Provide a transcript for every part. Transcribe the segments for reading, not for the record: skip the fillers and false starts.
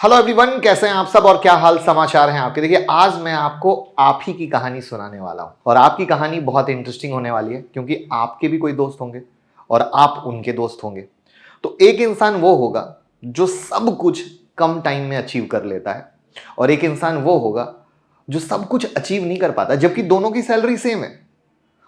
Hello everyone, कैसे हैं आप सब और क्या हाल समाचार हैं आपके। देखिए, आज मैं आपको आप ही की कहानी सुनाने वाला हूं और आपकी कहानी बहुत इंटरेस्टिंग होने वाली है क्योंकि आपके भी कोई दोस्त होंगे और आप उनके दोस्त होंगे। तो एक इंसान वो होगा जो सब कुछ कम टाइम में अचीव कर लेता है और एक इंसान वो होगा जो सब कुछ अचीव नहीं कर पाता, जबकि दोनों की सैलरी सेम है।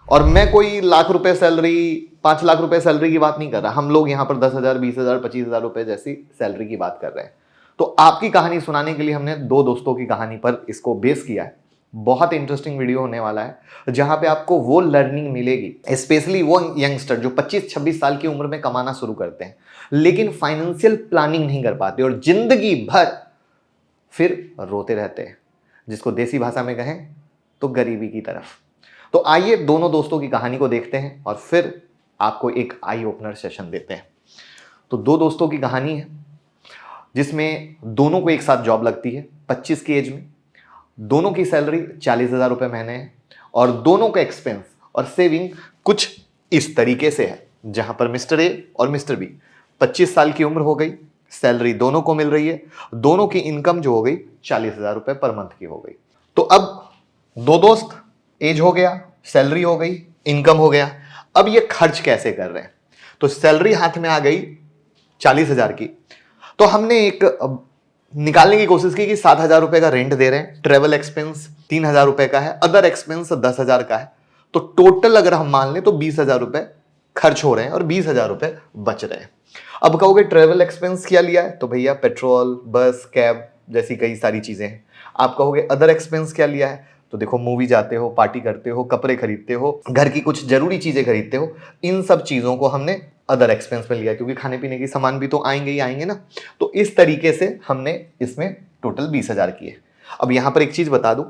और मैं कोई लाख रुपए सैलरी, 5 लाख रुपए सैलरी की बात नहीं कर रहा। हम लोग यहां पर 10,000, 20,000, 25,000 रुपए जैसी सैलरी की बात कर रहे हैं। तो आपकी कहानी सुनाने के लिए हमने दो दोस्तों की कहानी पर इसको बेस किया है। बहुत इंटरेस्टिंग वीडियो होने वाला है जहां पे आपको वो लर्निंग मिलेगी, स्पेशली वो यंगस्टर जो 25-26 साल की उम्र में कमाना शुरू करते हैं लेकिन फाइनेंशियल प्लानिंग नहीं कर पाते और जिंदगी भर फिर रोते रहते हैं, जिसको देसी भाषा में कहें तो गरीबी की तरफ। तो आइए दोनों दोस्तों की कहानी को देखते हैं और फिर आपको एक आई ओपनर सेशन देते हैं। तो दो दोस्तों की कहानी है जिसमें दोनों को एक साथ जॉब लगती है 25 की एज में। दोनों की सैलरी 40,000 रुपये महीने है और दोनों का एक्सपेंस और सेविंग कुछ इस तरीके से है, जहां पर मिस्टर ए और मिस्टर बी 25 साल की उम्र हो गई, सैलरी दोनों को मिल रही है, दोनों की इनकम जो हो गई 40,000 रुपये पर मंथ की हो गई। तो अब दो दोस्त, एज हो गया, सैलरी हो गई, इनकम हो गया, अब ये खर्च कैसे कर रहे हैं। तो सैलरी हाथ में आ गई 40,000 की, तो हमने एक निकालने की कोशिश की कि 7,000 रुपए का रेंट दे रहे हैं, ट्रेवल एक्सपेंस 3,000 रुपए का है, अदर एक्सपेंस 10,000 का है। तो टोटल अगर हम मान लें तो 20,000 रुपए खर्च हो रहे हैं और 20,000 रुपए बच रहे हैं। अब कहोगे ट्रेवल एक्सपेंस क्या लिया है, तो भैया पेट्रोल, बस, कैब जैसी कई सारी चीजें हैं। आप कहोगे अदर एक्सपेंस क्या लिया है, तो देखो मूवी जाते हो, पार्टी करते हो, कपड़े खरीदते हो, घर की कुछ जरूरी चीजें खरीदते हो, इन सब चीजों को हमने अदर एक्सपेंस में लिया क्योंकि खाने पीने की सामान भी तो आएंगे ही आएंगे ना। तो इस तरीके से हमने इसमें टोटल 20,000 किए। अब यहां पर एक चीज बता दूं,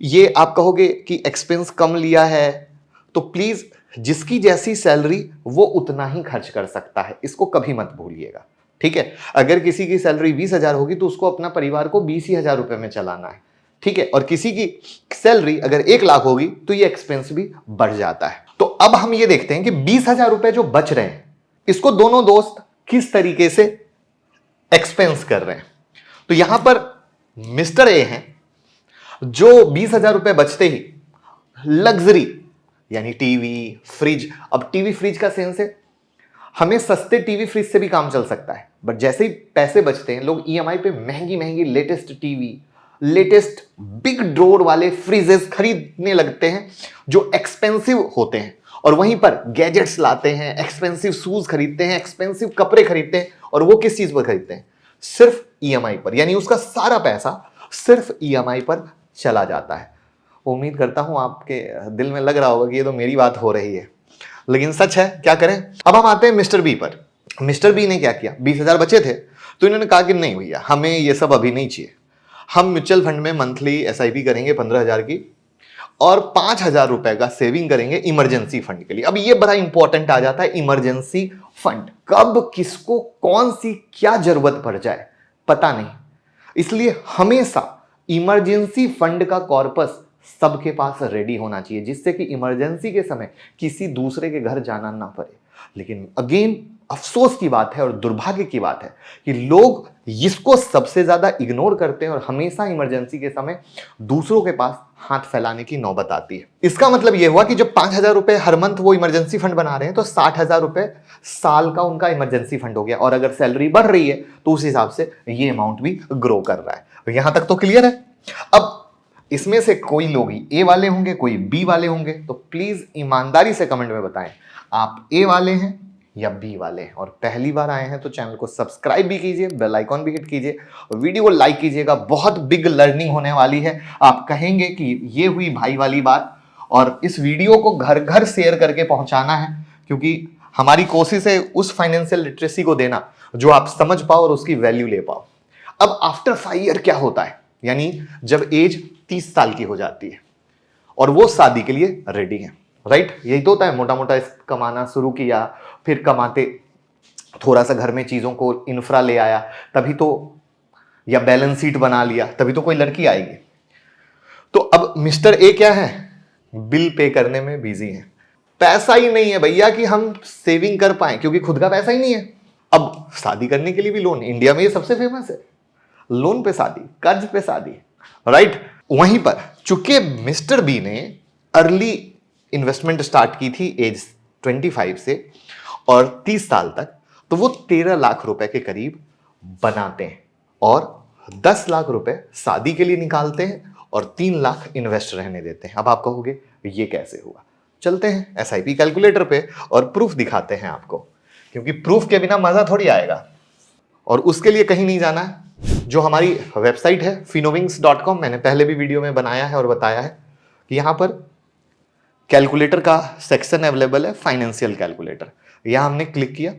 ये आप कहोगे कि एक्सपेंस कम लिया है, तो प्लीज जिसकी जैसी सैलरी वो उतना ही खर्च कर सकता है, इसको कभी मत भूलिएगा, ठीक है। अगर किसी की सैलरी 20,000 होगी तो उसको अपना परिवार को 20,000 रुपए में चलाना है, ठीक है। और किसी की सैलरी अगर 1 लाख होगी तो ये एक्सपेंस भी बढ़ जाता है। तो अब हम ये देखते हैं कि 20,000 रुपए जो बच रहे हैं इसको दोनों दोस्त किस तरीके से एक्सपेंस कर रहे हैं। तो यहां पर मिस्टर ए हैं जो 20,000 रुपए बचते ही लग्जरी यानी टीवी, फ्रिज। अब टीवी फ्रिज का सेंस है, हमें सस्ते टीवी फ्रिज से भी काम चल सकता है, बट जैसे ही पैसे बचते हैं लोग ईएमआई पे महंगी महंगी लेटेस्ट टीवी, लेटेस्ट बिग ड्रोर वाले फ्रिजेस खरीदने लगते हैं जो एक्सपेंसिव होते हैं। और वहीं पर गैजेट्स लाते हैं, एक्सपेंसिव शूज खरीदते हैं, एक्सपेंसिव कपड़े खरीदते हैं। और वो किस चीज पर खरीदते हैं, सिर्फ ईएमआई पर, यानी उसका सारा पैसा सिर्फ ईएमआई पर चला जाता है। उम्मीद करता हूं आपके दिल में लग रहा होगा कि ये तो मेरी बात हो रही है, लेकिन सच है, क्या करें। अब हम आते हैं मिस्टर बी पर। मिस्टर बी ने क्या किया, 20,000 बचे थे तो इन्होंने कहा कि नहीं भैया, हमें ये सब अभी नहीं चाहिए, हम म्यूचुअल फंड में मंथली एसआईपी करेंगे 15,000 की और 5,000 रुपए का सेविंग करेंगे इमरजेंसी फंड के लिए। अब ये बड़ा इंपॉर्टेंट आ जाता है, इमरजेंसी फंड। कब किसको कौन सी क्या जरूरत पड़ जाए पता नहीं, इसलिए हमेशा इमरजेंसी फंड का कॉर्पस सबके पास रेडी होना चाहिए, जिससे कि इमरजेंसी के समय किसी दूसरे के घर जाना ना पड़े। लेकिन अगेन अफसोस की बात है और दुर्भाग्य की बात है कि लोग इसको सबसे ज्यादा इग्नोर करते हैं और हमेशा इमरजेंसी के समय दूसरों के पास हाथ फैलाने की नौबत आती है। इसका मतलब यह हुआ कि जब 5,000 रुपए हर मंथ वो इमरजेंसी फंड बना रहे हैं तो 60,000 रुपए साल का उनका इमरजेंसी फंड हो गया। और अगर सैलरी बढ़ रही है तो उस हिसाब से ये अमाउंट भी ग्रो कर रहा है। तो यहां तक तो क्लियर है। अब इसमें से कोई लोग ए वाले होंगे, कोई बी वाले होंगे, तो प्लीज ईमानदारी से कमेंट में बताएं आप ए वाले हैं या बी वाले हैं। और पहली बार आए हैं तो चैनल को सब्सक्राइब भी कीजिए, बेल आइकॉन भी हिट कीजिए और वीडियो को लाइक कीजिएगा। बहुत बिग लर्निंग होने वाली है। आप कहेंगे कि ये हुई भाई वाली बात, और इस वीडियो को घर घर शेयर करके पहुंचाना है क्योंकि हमारी कोशिश है उस फाइनेंशियल लिटरेसी को देना जो आप समझ पाओ और उसकी वैल्यू ले पाओ। अब आफ्टर 5 ईयर क्या होता है, यानी जब एज 30 साल की हो जाती है और वो शादी के लिए रेडी है, राइट। यही तो होता है, मोटा मोटा कमाना शुरू किया, फिर कमाते थोड़ा सा घर में चीजों को इंफ्रा ले आया, तभी तो, या बैलेंस शीट बना लिया, तभी तो कोई लड़की आएगी। तो अब मिस्टर ए क्या है, बिल पे करने में बिजी है। पैसा ही नहीं है भैया कि हम सेविंग कर पाए, क्योंकि खुद का पैसा ही नहीं है। अब शादी करने के लिए भी लोन, इंडिया में ये सबसे फेमस है। लोन पे शादी, कर्ज पे शादी, राइट। वहीं पर चूंकि मिस्टर बी ने अर्ली इन्वेस्टमेंट स्टार्ट की थी एज 25 से और 30 साल तक, तो वो 13 लाख रुपए के करीब बनाते हैं और 10 लाख रुपए शादी के लिए निकालते हैं और 3 लाख इन्वेस्ट रहने देते हैं। अब आप कहोगे ये कैसे हुआ? चलते हैं एसआईपी कैलकुलेटर पे और प्रूफ दिखाते हैं आपको, क्योंकि प्रूफ के बिना मजा थोड़ी आएगा। और उसके लिए कहीं नहीं जाना है, जो हमारी वेबसाइट है finovings.com, मैंने पहले भी वीडियो में बनाया है और बताया है कि यहां पर कैलकुलेटर का सेक्शन अवेलेबल है, फाइनेंशियल कैलकुलेटर। यहां हमने क्लिक किया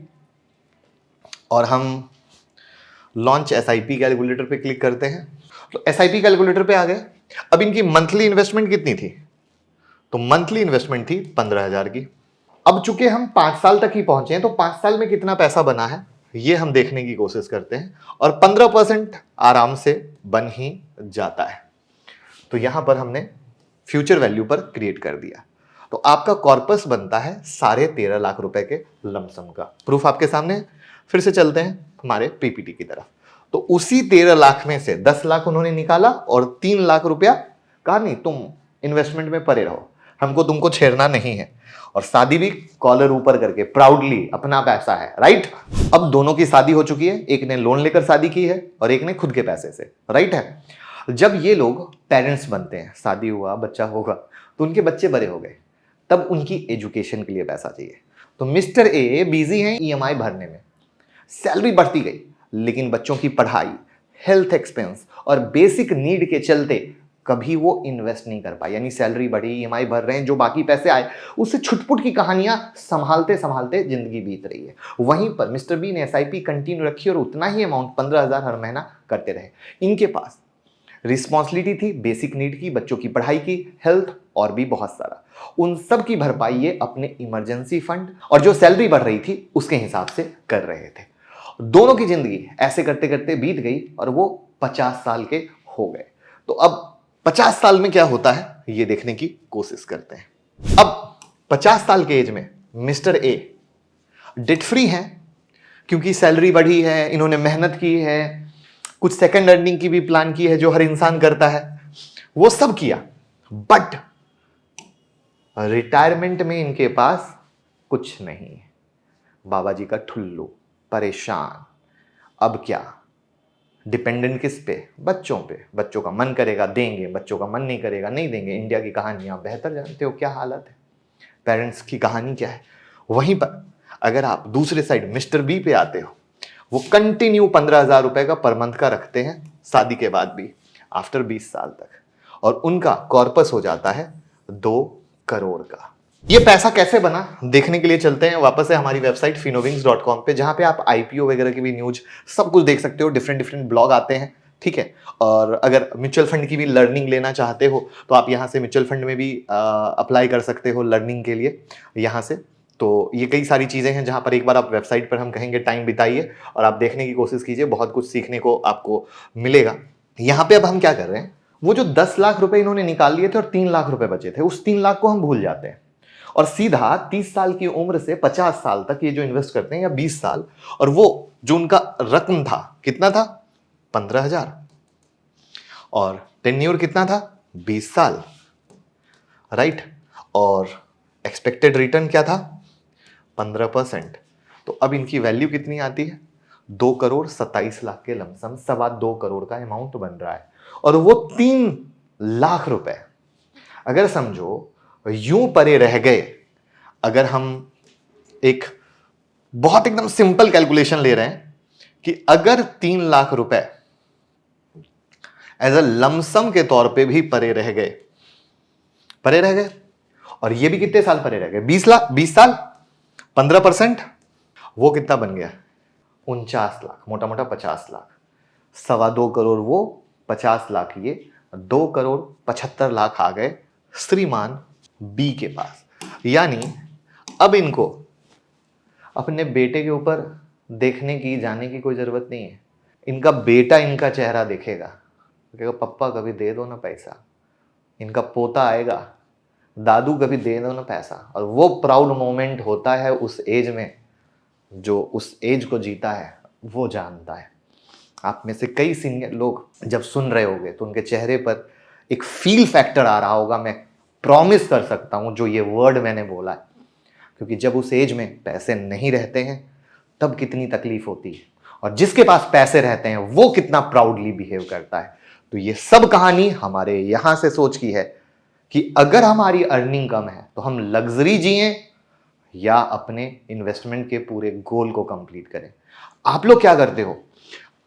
और हम लॉन्च एसआईपी कैलकुलेटर पे क्लिक करते हैं, तो एसआईपी कैलकुलेटर पे आ गए। अब इनकी मंथली इन्वेस्टमेंट कितनी थी? तो मंथली इन्वेस्टमेंट थी 15,000 की। अब चूंकि हम 5 साल तक ही पहुंचे हैं, तो 5 साल में कितना पैसा बना है ये हम देखने की कोशिश करते हैं और 15% आराम से बन ही जाता है। तो यहां पर हमने फ्यूचर वैल्यू पर क्रिएट कर दिया, तो आपका कॉर्पस बनता है 13.5 लाख रुपए के लमसम का। प्रूफ आपके सामने है। फिर से चलते हैं हमारे पीपीटी की तरफ। तो उसी 13 लाख में से 10 लाख उन्होंने निकाला और 3 लाख रुपया कहा नहीं तुम इन्वेस्टमेंट में परे रहो, हमको तुमको छेड़ना नहीं है। और शादी भी कॉलर ऊपर करके प्राउडली, अपना पैसा है, राइट। अब दोनों की शादी हो चुकी है, एक ने लोन लेकर शादी की है और एक ने खुद के पैसे से, राइट है। जब ये लोग पेरेंट्स बनते हैं, शादी हुआ, बच्चा होगा, तो उनके बच्चे बड़े हो गए, तब उनकी एजुकेशन के लिए पैसा चाहिए। तो मिस्टर ए बिजी हैं ईएमआई भरने में, सैलरी बढ़ती गई, लेकिन बच्चों की पढ़ाई, हेल्थ एक्सपेंस और बेसिक नीड के चलते कभी वो इन्वेस्ट नहीं कर पाए। यानी सैलरी बढ़ी, ईएमआई भर रहे हैं, जो बाकी पैसे आए उससे छुटपुट की कहानियां संभालते संभालते जिंदगी बीत रही है। वहीं पर मिस्टर बी ने एसआईपी कंटिन्यू रखी और उतना ही अमाउंट 15,000 हर महीना करते रहे। इनके पास रिस्पॉन्सिबिलिटी थी बेसिक नीड की, बच्चों की पढ़ाई की, हेल्थ और भी बहुत सारा। उन सब की भरपाई ये अपने इमरजेंसी फंड और जो सैलरी बढ़ रही थी उसके हिसाब से कर रहे थे। दोनों की जिंदगी ऐसे करते करते बीत गई और वो 50 साल के हो गए। तो अब 50 साल में क्या होता है ये देखने की कोशिश करते हैं। अब 50 साल के एज में मिस्टर ए डेट फ्री हैं, क्योंकि सैलरी बढ़ी है, इन्होंने मेहनत की है, कुछ सेकंड अर्निंग की भी प्लान की है जो हर इंसान करता है, वो सब किया। बट रिटायरमेंट में इनके पास कुछ नहीं है। बाबा जी का ठुल्लू, परेशान। अब क्या? डिपेंडेंट किस पे? बच्चों पे। बच्चों का मन करेगा देंगे, बच्चों का मन नहीं करेगा नहीं देंगे। इंडिया की कहानी आप बेहतर जानते हो क्या हालत है, पेरेंट्स की कहानी क्या है। वहीं पर अगर आप दूसरे साइड मिस्टर बी पे आते हो, वो कंटिन्यू 15,000 रुपए का पर मंथ का रखते हैं शादी के बाद भी, आफ्टर 20 साल तक, और उनका कॉर्पस हो जाता है 2 करोड़ का। ये पैसा कैसे बना देखने के लिए चलते हैं वापस से हमारी वेबसाइट finovings.com पे, जहां पे आप आईपीओ वगैरह की भी न्यूज सब कुछ देख सकते हो। डिफरेंट डिफरेंट ब्लॉग आते हैं, ठीक है। और अगर म्यूचुअल फंड की भी लर्निंग लेना चाहते हो तो आप यहाँ से म्यूचुअल फंड में भी अप्लाई कर सकते हो लर्निंग के लिए यहाँ से। तो ये कई सारी चीज़ें हैं जहाँ पर एक बार आप वेबसाइट पर हम कहेंगे टाइम बिताइए और आप देखने की कोशिश कीजिए, बहुत कुछ सीखने को आपको मिलेगा। यहाँ पे अब हम क्या कर रहे हैं, वो जो 10 लाख रुपए इन्होंने निकाल लिए थे और 3 लाख रुपए बचे थे, उस 3 लाख को हम भूल जाते हैं और सीधा 30 साल की उम्र से 50 साल तक ये जो इन्वेस्ट करते हैं, या 20 साल, और वो जो उनका रकम था कितना था? 15,000, और टेन्योर कितना था? 20 साल, राइट। और एक्सपेक्टेड रिटर्न क्या था? 15%। तो अब इनकी वैल्यू कितनी आती है? 2 करोड़ 27 लाख के लमसम, 2.25 करोड़ का अमाउंट बन रहा है। और वो 3 लाख रुपए अगर समझो यूं परे रह गए, अगर हम एक बहुत एकदम सिंपल कैलकुलेशन ले रहे हैं कि अगर 3 लाख रुपए एज अ लमसम के तौर पे भी परे रह गए, और ये भी कितने साल परे रह गए? 20 साल, 15%, वो कितना बन गया? 49 लाख, मोटा मोटा 50 लाख। 2.25 करोड़ वो, 50 लाख ये, 2 करोड़ 75 लाख आ गए श्रीमान बी के पास। यानी अब इनको अपने बेटे के ऊपर देखने की, जाने की कोई जरूरत नहीं है। इनका बेटा इनका चेहरा देखेगा, कहेगा पप्पा कभी दे दो ना पैसा। इनका पोता आएगा, दादू कभी दे दो ना पैसा। और वो प्राउड मोमेंट होता है उस एज में, जो उस एज को जीता है वो जानता है। आप में से कई सीनियर लोग जब सुन रहे होंगे तो उनके चेहरे पर एक फील फैक्टर आ रहा होगा, मैं प्रॉमिस कर सकता हूं, जो ये वर्ड मैंने बोला है। क्योंकि जब उस एज में पैसे नहीं रहते हैं तब कितनी तकलीफ होती है, और जिसके पास पैसे रहते हैं वो कितना प्राउडली बिहेव करता है। तो ये सब कहानी हमारे यहां से सोच की है कि अगर हमारी अर्निंग कम है तो हम लग्जरी जिएं या अपने इन्वेस्टमेंट के पूरे गोल को कंप्लीट करें। आप लोग क्या करते हो?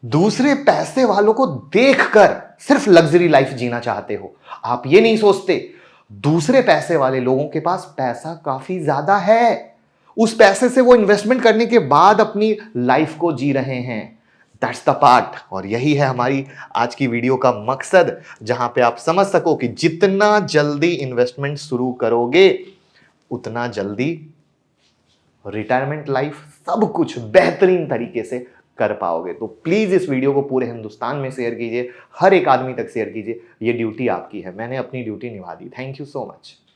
दूसरे पैसे वालों को देखकर सिर्फ लग्जरी लाइफ जीना चाहते हो। आप ये नहीं सोचते दूसरे पैसे वाले लोगों के पास पैसा काफी ज्यादा है, उस पैसे से वो इन्वेस्टमेंट करने के बाद अपनी लाइफ को जी रहे हैं। That's the part. और यही है हमारी आज की वीडियो का मकसद, जहां पे आप समझ सको कि जितना जल्दी इन्वेस्टमेंट शुरू करोगे उतना जल्दी रिटायरमेंट लाइफ सब कुछ बेहतरीन तरीके से कर पाओगे। तो प्लीज इस वीडियो को पूरे हिंदुस्तान में शेयर कीजिए, हर एक आदमी तक शेयर कीजिए। ये ड्यूटी आपकी है, मैंने अपनी ड्यूटी निभा दी। Thank you so much.